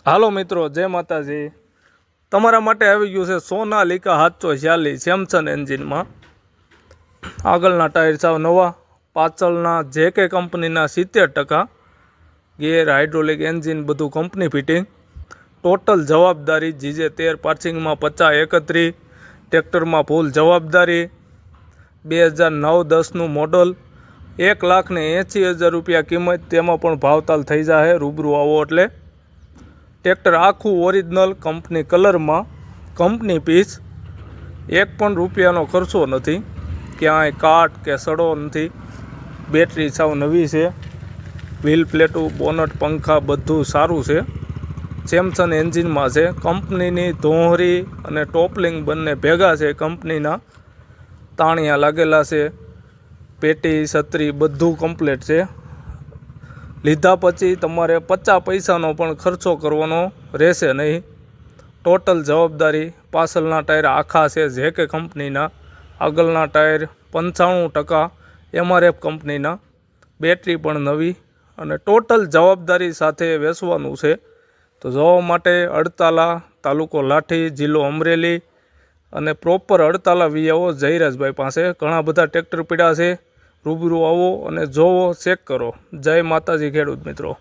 હાલો મિત્રો, જય માતાજી। તમારા માટે આવી ગયું છે સોનાલિકા 746 સેમસંગ એન્જિનમાં। આગળના ટાયર સાવ નવા, પાછળના જેકે કંપનીના 70%, ગેર હાઇડ્રોલિક એન્જિન બધું કંપની ફિટિંગ। ટોટલ જવાબદારી GJ13 પાર્સિંગમાં 5031, ટ્રેક્ટરમાં ફૂલ જવાબદારી। 2009-10નું મોડલ, 1,80,000 રૂપિયા કિંમત, તેમાં પણ ભાવતાલ થઈ જાય રૂબરૂ આવો એટલે। ટ્રેક્ટર આખું ઓરિજિનલ કંપની કલરમાં, કંપની પીસ, એક પણ રૂપિયાનો ખર્ચો નથી, ક્યાંય કાટ કે સડો નથી। બેટરી સાવ નવી છે, વ્હીલ પ્લેટું, બોનટ, પંખા બધું સારું છે। સેમસંગ એન્જિનમાં છે, કંપનીની ધોહરી અને ટોપલિંગ બંને ભેગા છે। કંપનીના તાણિયા લાગેલા છે, પેટી છત્રી બધું કમ્પ્લીટ છે। લીધા પછી તમારે 50 પૈસાનો પણ ખર્ચો કરવાનો રહેશે નહીં। ટોટલ જવાબદારી। પાછળના ટાયર આખા છે જેકે કંપનીના, આગળના ટાયર 95% MRF કંપનીના, બેટરી પણ નવી અને ટોટલ જવાબદારી સાથે વેચવાનું છે। તો જોવા માટે અડતાલા, તાલુકો લાઠી, જિલ્લો અમરેલી અને પ્રોપર અડતાલા વિયાઓ જયરાજભાઈ પાસે। ઘણા બધા ટ્રેક્ટર પીડા છે, રૂબરૂ આવો અને જોવો, ચેક કરો। જય માતાજી ખેડૂત મિત્રો।